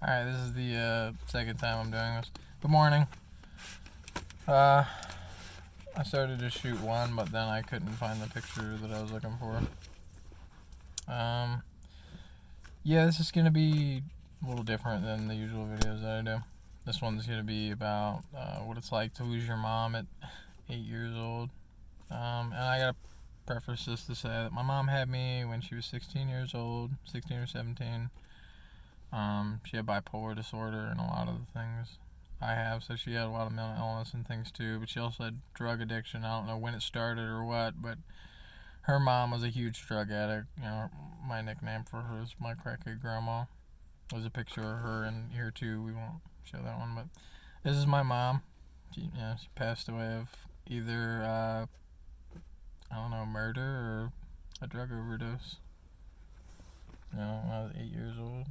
Alright, this is the second time I'm doing this. Good morning. I started to shoot one, but then I couldn't find the picture that I was looking for. Yeah, this is going to be a little different than the usual videos that I do. This one's going to be about what it's like to lose your mom at 8 years old. And I got to preface this to say that my mom had me when she was 16 years old, 16 or 17. She had bipolar disorder and a lot of the things I have, so she had a lot of mental illness and things too, but she also had drug addiction. I don't know when it started or what, but her mom was a huge drug addict. You know, my nickname for her is my crackhead grandma. There's a picture of her in here too. We won't show that one, but this is my mom. She passed away of either, I don't know, murder or a drug overdose. You know, when I was 8 years old.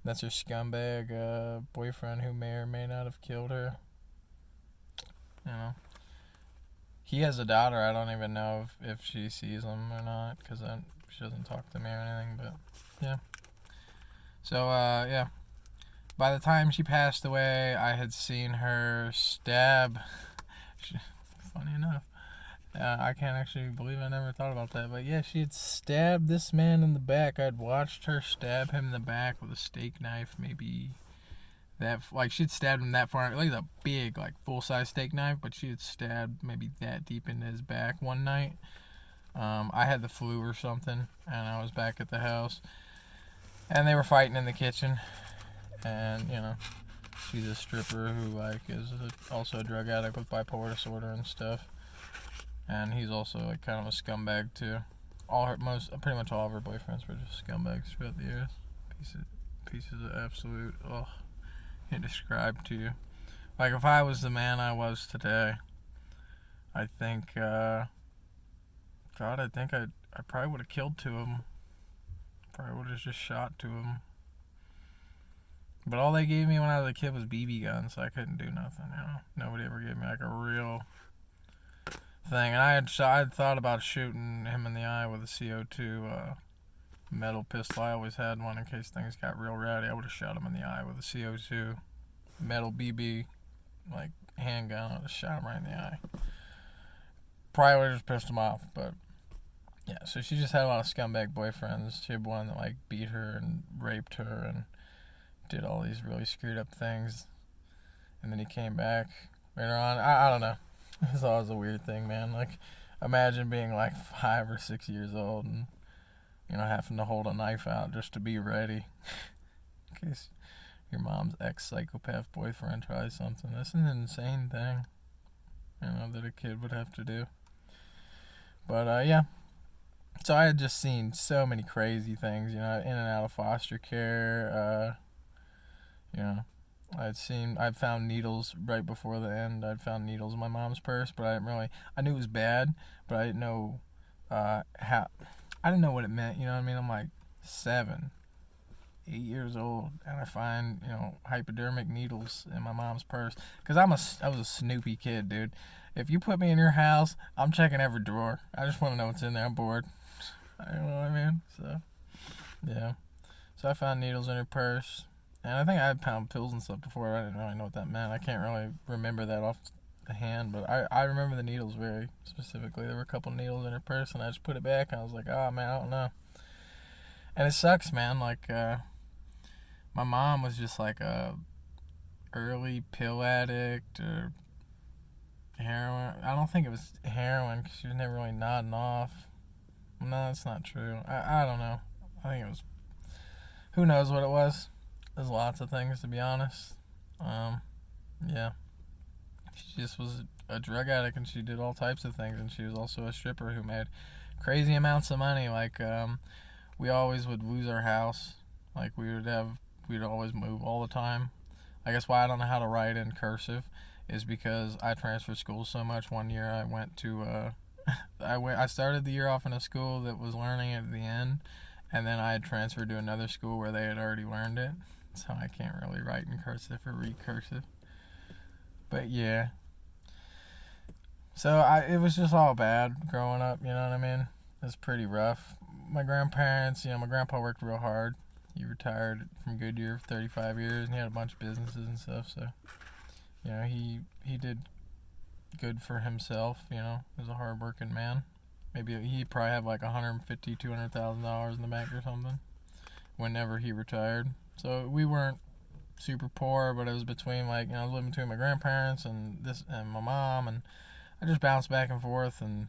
That's her scumbag boyfriend who may or may not have killed her. You know, he has a daughter. I don't even know if she sees him or not because she doesn't talk to me or anything. But yeah. So yeah. By the time she passed away, I had seen her stab. Funny enough. I can't actually believe I never thought about that. But yeah, she had stabbed this man in the back. I'd watched her stab him in the back with a steak knife, maybe that, like, she'd stabbed him that far. Like, a big, like, full-size steak knife, but she had stabbed maybe that deep into his back one night. I had the flu or something, and I was back at the house. And they were fighting in the kitchen. And, you know, she's a stripper who, like, is also a drug addict with bipolar disorder and stuff. And he's also like kind of a scumbag too. Pretty much all of her boyfriends were just scumbags throughout the years. Pieces of absolute, can't describe to you. Like, if I was the man I was today, I think, I probably would have killed two of them. Probably would have just shot two of them. But all they gave me when I was a kid was BB guns, so I couldn't do nothing. You know, nobody ever gave me like a real thing. And I had thought about shooting him in the eye with a CO2 metal pistol. I always had one in case things got real rowdy. I would have shot him in the eye with a CO2 metal BB, like, handgun. I would have shot him right in the eye. Probably would have just pissed him off, but yeah. So she just had a lot of scumbag boyfriends. She had one that, like, beat her and raped her and did all these really screwed up things. And then he came back later on. I don't know. It's always a weird thing, man. Like, imagine being like 5 or 6 years old and, you know, having to hold a knife out just to be ready in case your mom's ex-psychopath boyfriend tries something. That's an insane thing, you know, that a kid would have to do. But yeah. So I had just seen so many crazy things, you know, in and out of foster care. You know, I'd found needles right before the end. I'd found needles in my mom's purse, but I knew it was bad, but I didn't know how, I didn't know what it meant, you know what I mean? I'm like 7, 8 years old, and I find, you know, hypodermic needles in my mom's purse. Because I was a snoopy kid, dude. If you put me in your house, I'm checking every drawer. I just want to know what's in there. I'm bored. You know what I mean? So, yeah. So I found needles in her purse. And I think I had pound pills and stuff before. I didn't really know what that meant. I can't really remember that off the hand, but I remember the needles very specifically. There were a couple needles in her purse, and I just put it back, and I was like, oh, man, I don't know. And it sucks, man. Like, my mom was just like a early pill addict or heroin. I don't think it was heroin because she was never really nodding off. No, that's not true. I don't know. I think it was, who knows what it was. There's lots of things, to be honest. Yeah. She just was a drug addict, and she did all types of things, and she was also a stripper who made crazy amounts of money. Like, we always would lose our house. Like, we'd always move all the time. I guess why I don't know how to write in cursive is because I transferred schools so much. One year I went to, I started the year off in a school that was learning it at the end, and then I had transferred to another school where they had already learned it. So I can't really write in cursive or read cursive. But yeah. So it was just all bad growing up, you know what I mean? It was pretty rough. My grandparents, you know, my grandpa worked real hard. he retired from Goodyear for 35 years, and he had a bunch of businesses and stuff. So, he did good for himself. He was a hardworking man. Maybe he probably had like $150,000-$200,000 in the bank or something whenever he retired. So we weren't super poor, but it was between I was living between my grandparents and my mom, and I just bounced back and forth, and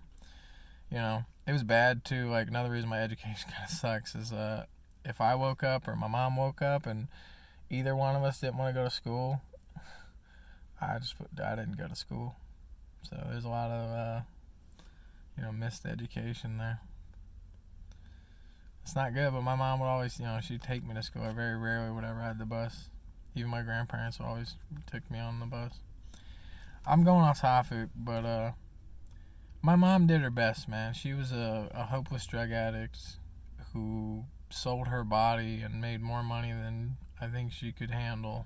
it was bad too. Like, another reason my education kind of sucks is if I woke up or my mom woke up and either one of us didn't want to go to school, I didn't go to school. So there's a lot of missed education there. It's not good, but my mom would always, she'd take me to school. I very rarely would ever ride the bus. Even my grandparents always took me on the bus. I'm going off topic, but my mom did her best, man. She was a hopeless drug addict who sold her body and made more money than I think she could handle.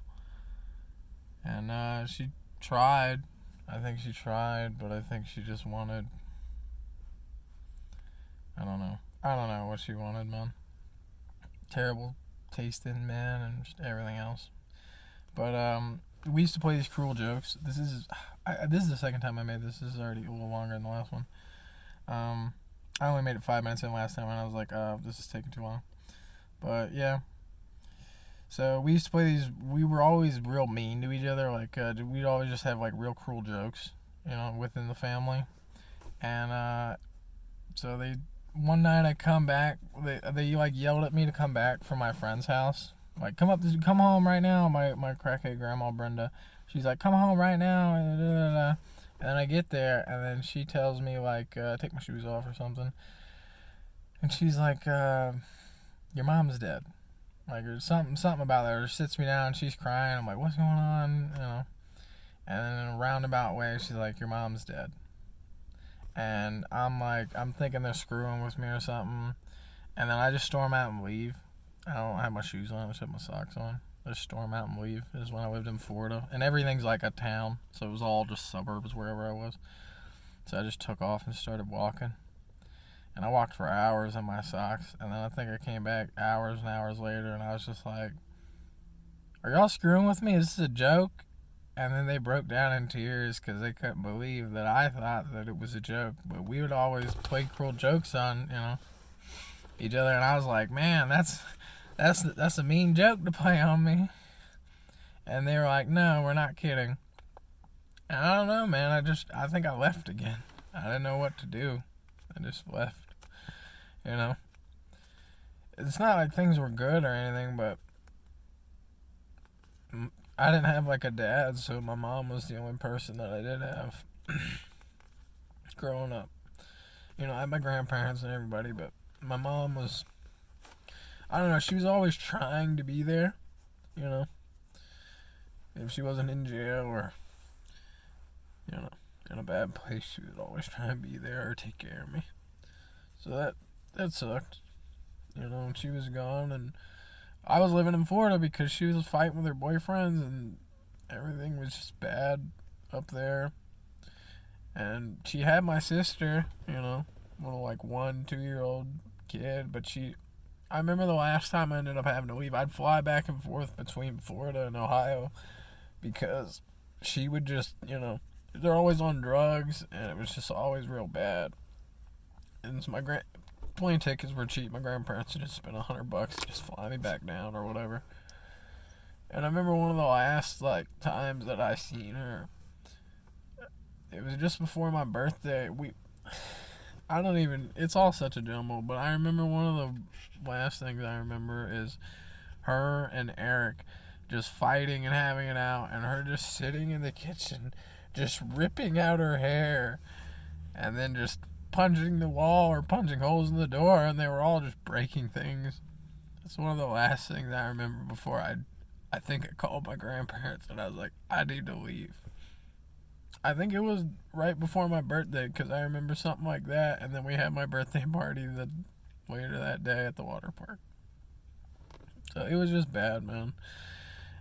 And she tried. I think she tried, but I think she just wanted... I don't know what she wanted, man. Terrible tasting, man, and just everything else. But we used to play these cruel jokes. This is the second time I made this. This is already a little longer than the last one. I only made it 5 minutes in last time, and I was like, this is taking too long. But yeah. So we used to play these. We were always real mean to each other. Like we'd always just have like real cruel jokes, within the family. And so one night I come back. They like yelled at me to come back from my friend's house. Like, come home right now. My crackhead grandma Brenda, she's like, come home right now. And then I get there, and then she tells me like, take my shoes off or something. And she's like, your mom's dead. Like, there's something about that. Or sits me down, and she's crying. I'm like, what's going on? And then in a roundabout way, she's like, your mom's dead. And I'm thinking they're screwing with me or something. And then I just storm out and leave. I don't have my shoes on. I just have my socks on. I just storm out and leave. This is when I lived in Florida. And everything's like a town. So it was all just suburbs wherever I was. So I just took off and started walking. And I walked for hours in my socks. And then I think I came back hours and hours later. And I was just like, are y'all screwing with me? Is this a joke? And then they broke down in tears because they couldn't believe that I thought that it was a joke. But we would always play cruel jokes on, each other. And I was like, man, that's a mean joke to play on me. And they were like, no, we're not kidding. And I don't know, man. I think I left again. I didn't know what to do. I just left. It's not like things were good or anything, but I didn't have like a dad, so my mom was the only person that I did have growing up. I had my grandparents and everybody, but my mom was, I don't know, she was always trying to be there, If she wasn't in jail or, in a bad place, she would always try and be there or take care of me. So that sucked, when she was gone. And I was living in Florida because she was fighting with her boyfriends and everything was just bad up there. And she had my sister, little like 1-2-year-old kid, but I remember the last time I ended up having to leave, I'd fly back and forth between Florida and Ohio because she would just, they're always on drugs and it was just always real bad. And so plane tickets were cheap. My grandparents would just spend $100 to just fly me back down or whatever. And I remember one of the last times that I seen her. It was just before my birthday. It's all such a jumble, but I remember one of the last things I remember is her and Eric just fighting and having it out, and her just sitting in the kitchen, just ripping out her hair, and then just punching the wall or punching holes in the door, and they were all just breaking things. That's one of the last things I remember before I think I called my grandparents, and I was like, I need to leave. I think it was right before my birthday, because I remember something like that, and then we had my birthday party later that day at the water park. So it was just bad, man.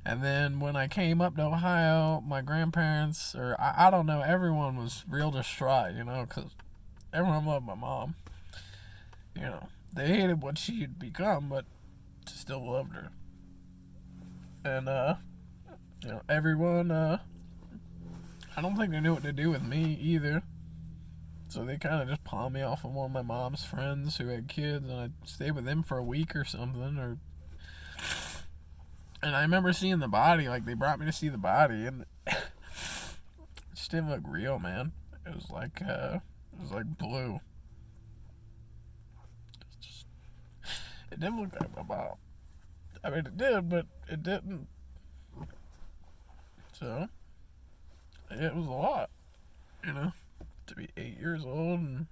And then when I came up to Ohio, my grandparents, or I don't know, everyone was real distraught, because everyone loved my mom. They hated what she had become, but still loved her. And, everyone, I don't think they knew what to do with me either. So they kind of just palmed me off of one of my mom's friends who had kids, and I stayed with them for a week or something. And I remember seeing the body, like they brought me to see the body, and it just didn't look real, man. It was like blue. It didn't look like my mom. I mean, it did, but it didn't. So it was a lot, to be 8 years old and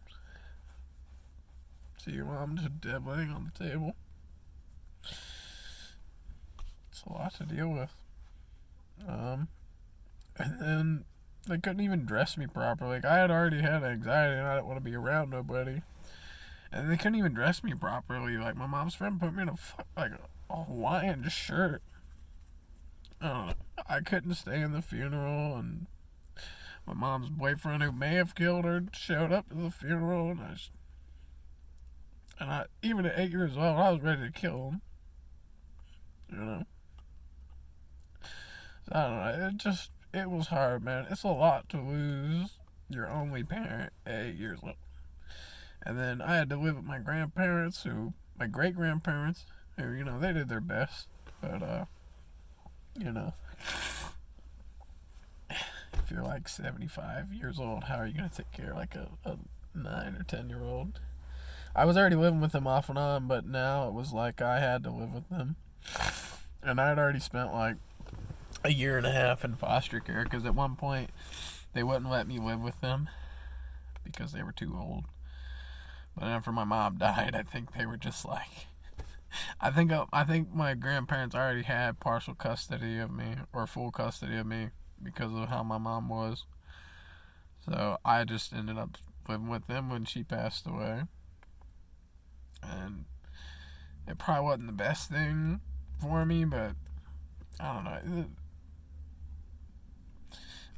see your mom just dead laying on the table. It's a lot to deal with. And then they couldn't even dress me properly. Like, I had already had anxiety and I didn't want to be around nobody. And they couldn't even dress me properly. Like, my mom's friend put me in a Hawaiian shirt. I don't know. I couldn't stay in the funeral, and my mom's boyfriend, who may have killed her, showed up to the funeral, and I even at 8 years old, I was ready to kill him. So I don't know. It was hard, man. It's a lot to lose your only parent at 8 years old. And then I had to live with my grandparents, my great-grandparents, who, they did their best. But, if you're like 75 years old, how are you going to take care of like a 9 or 10-year-old? I was already living with them off and on, but now it was like I had to live with them. And I had already spent like a year and a half in foster care, because at one point they wouldn't let me live with them because they were too old. But after my mom died, I think they were just like, I think my grandparents already had partial custody of me, or full custody of me, because of how my mom was. So I just ended up living with them when she passed away. And it probably wasn't the best thing for me, but I don't know.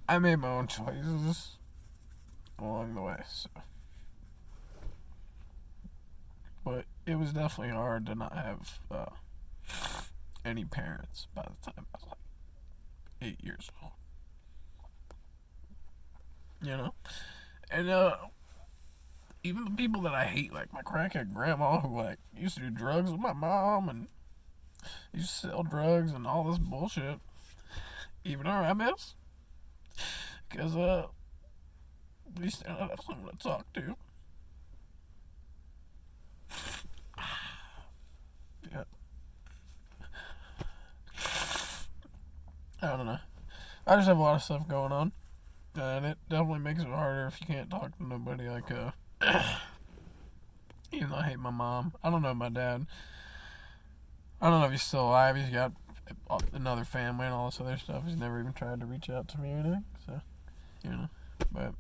I made my own choices along the way, so. But it was definitely hard to not have any parents by the time I was like 8 years old. And even the people that I hate, like my crackhead grandma, who like used to do drugs with my mom and used to sell drugs and all this bullshit, even her I miss, because at least I have someone to talk to. Yeah. I don't know. I just have a lot of stuff going on, and it definitely makes it harder if you can't talk to nobody. Like, even though I hate my mom, I don't know my dad. I don't know if he's still alive. He's got another family and all this other stuff. He's never even tried to reach out to me or anything. So, but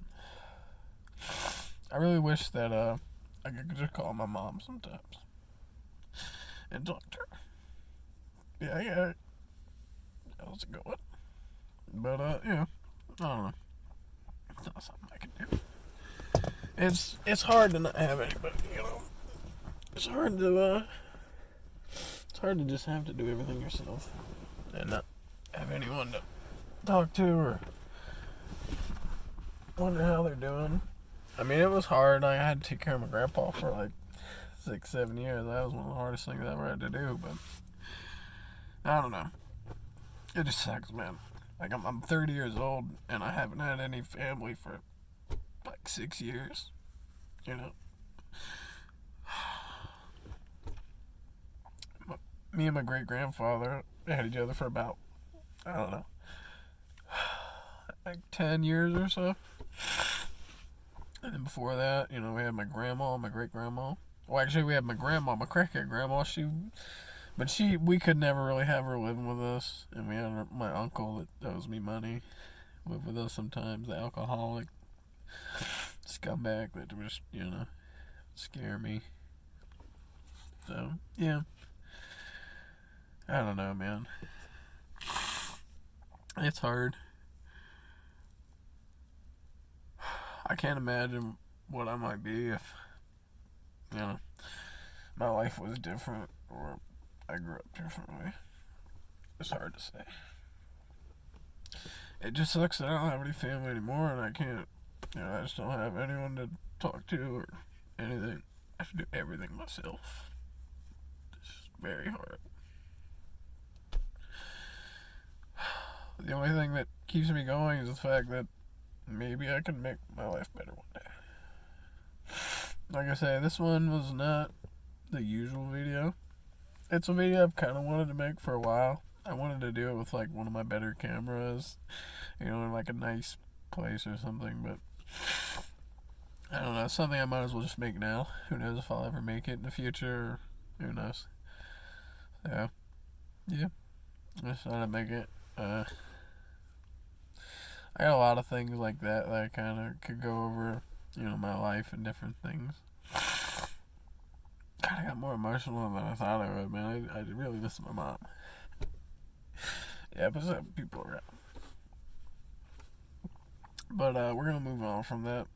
I really wish that I could just call my mom sometimes and talk to her. Yeah. How's it going? But I don't know. It's not something I can do. It's hard to not have anybody. It's hard to just have to do everything yourself and not have anyone to talk to or wonder how they're doing. I mean, it was hard. I had to take care of my grandpa for like 6-7 years. That was one of the hardest things I ever had to do. But I don't know. It just sucks, man. Like, I'm 30 years old and I haven't had any family for like 6 years. Me and my great grandfather had each other for about, I don't know, like 10 years or so. And then before that, we had my grandma, my great grandma. Well, actually, we had my grandma, my crackhead grandma. We could never really have her living with us. And we had my uncle that owes me money live with us sometimes, the alcoholic scumbag that just, scare me. So, yeah. I don't know, man. It's hard. I can't imagine what I might be if, my life was different, or I grew up differently. It's hard to say. It just sucks that I don't have any family anymore, and I can't. I just don't have anyone to talk to or anything. I have to do everything myself. It's very hard. The only thing that keeps me going is the fact that maybe I can make my life better one day. Like I say, this one was not the usual video. It's a video I've kind of wanted to make for a while. I wanted to do it with like one of my better cameras, in like a nice place or something, but I don't know. It's something I might as well just make now. Who knows if I'll ever make it in the future, or who knows. Yeah. I just thought I'd make it. I got a lot of things like that I kind of could go over, my life and different things. God, I got more emotional than I thought I would, man. I really miss my mom. Yeah, but some people around. But we're going to move on from that,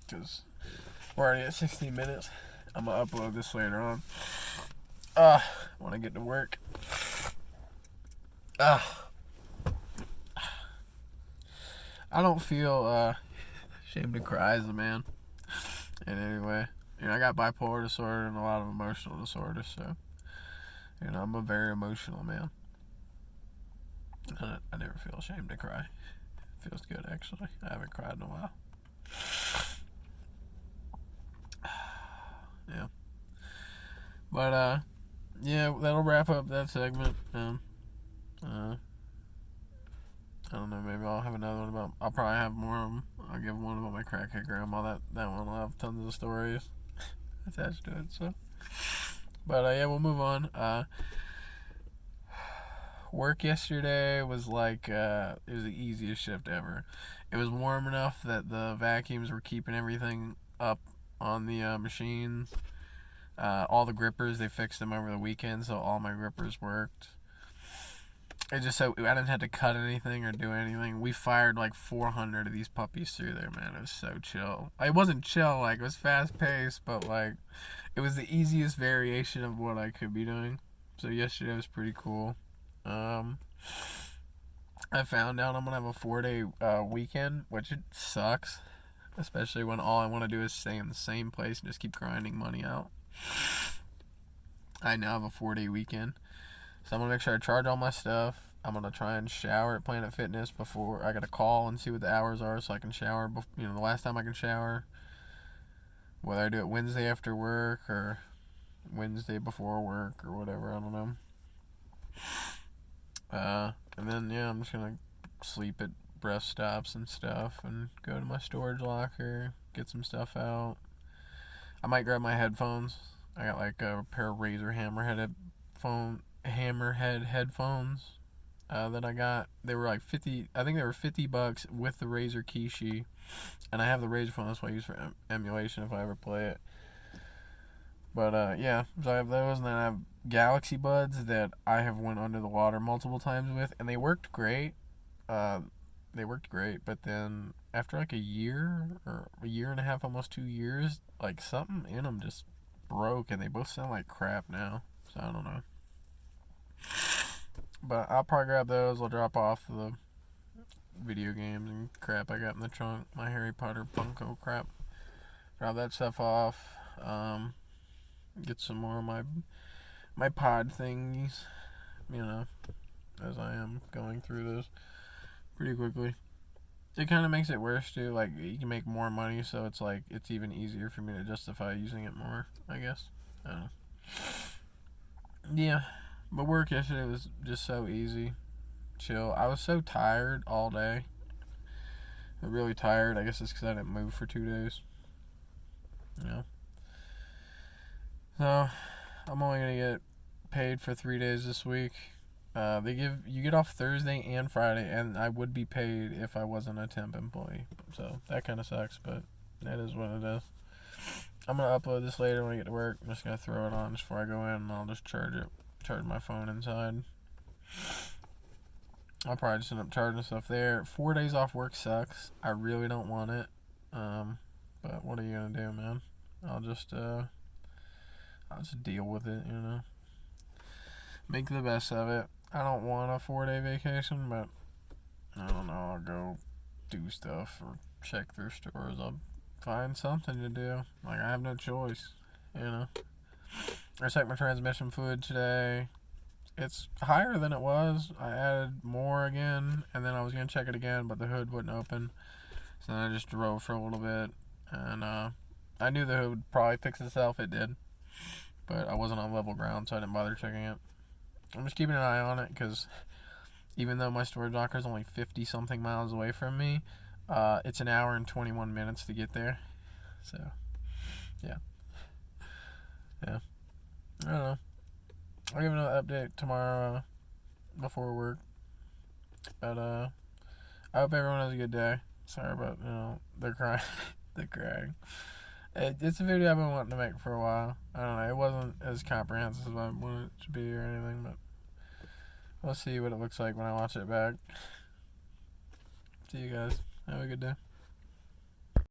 because we're already at 16 minutes. I'm going to upload this later on. When I get to work. I don't feel ashamed to cry as a man in any way. I got bipolar disorder and a lot of emotional disorders, so I'm a very emotional man. I never feel ashamed to cry. It feels good, actually. I haven't cried in a while. Yeah. But yeah, that'll wrap up that segment. I don't know, maybe I'll have another one about. I'll probably have more of them. I'll give one about my crackhead grandma. That one will have tons of stories attached to it. So, but yeah, we'll move on. Work yesterday was like it was the easiest shift ever. It was warm enough that the vacuums were keeping everything up on the machines. All the grippers, they fixed them over the weekend, so all my grippers worked. It just so I didn't have to cut anything or do anything. We fired like 400 of these puppies through there, man. It was so chill. It wasn't chill, like it was fast paced, but like it was the easiest variation of what I could be doing. So yesterday was pretty cool. I found out I'm gonna have a 4-day weekend, which it sucks, especially when all I want to do is stay in the same place and just keep grinding money out. I now have a 4-day weekend. So I'm going to make sure I charge all my stuff. I'm going to try and shower at Planet Fitness before I got to call and see what the hours are so I can shower, the last time I can shower. Whether I do it Wednesday after work or Wednesday before work or whatever, I don't know. And then, yeah, I'm just going to sleep at rest stops and stuff and go to my storage locker, get some stuff out. I might grab my headphones. I got like a pair of Razer Hammerhead headphones that I got. They were like $50. I think they were $50 with the Razer Kishi, and I have the Razer phone. That's what I use for emulation if I ever play it. But yeah, so I have those, and then I have Galaxy Buds that I have went under the water multiple times with, and they worked great. But then after like a year or a year and a half, almost 2 years, like something in them just broke, and they both sound like crap now. So I don't know. But I'll probably grab those. I'll drop off the video games and crap I got in the trunk. My Harry Potter Funko crap. Drop that stuff off. Get some more of my pod thingies. As I am going through this pretty quickly. It kind of makes it worse too. Like you can make more money, so it's like it's even easier for me to justify using it more, I guess. I don't know. Yeah. But work yesterday was just so easy, chill. I was so tired all day. Really tired. I guess it's because I didn't move for 2 days. So I'm only gonna get paid for 3 days this week. You get off Thursday and Friday, and I would be paid if I wasn't a temp employee. So that kind of sucks, but that is what it is. I'm gonna upload this later when I get to work. I'm just gonna throw it on just before I go in, and I'll just charge my phone inside. I'll probably just end up charging stuff there. 4 days off work sucks. I really don't want it. But what are you gonna do, man? I'll just deal with it, make the best of it. I don't want a 4-day vacation, but I don't know. I'll go do stuff or check thrift stores. I'll find something to do. Like, I have no choice, you know. I checked my transmission fluid today. It's higher than it was. I added more again, and then I was going to check it again, but the hood wouldn't open. So then I just drove for a little bit, and I knew the hood would probably fix itself. It did. But I wasn't on level ground, so I didn't bother checking it. I'm just keeping an eye on it, because even though my storage locker is only 50-something miles away from me, it's an hour and 21 minutes to get there. So, yeah. Yeah. I don't know. I'll give another update tomorrow before work. But I hope everyone has a good day. Sorry about, the crying. The crying. It's a video I've been wanting to make for a while. I don't know. It wasn't as comprehensive as I wanted it to be or anything, but we'll see what it looks like when I watch it back. See you guys. Have a good day.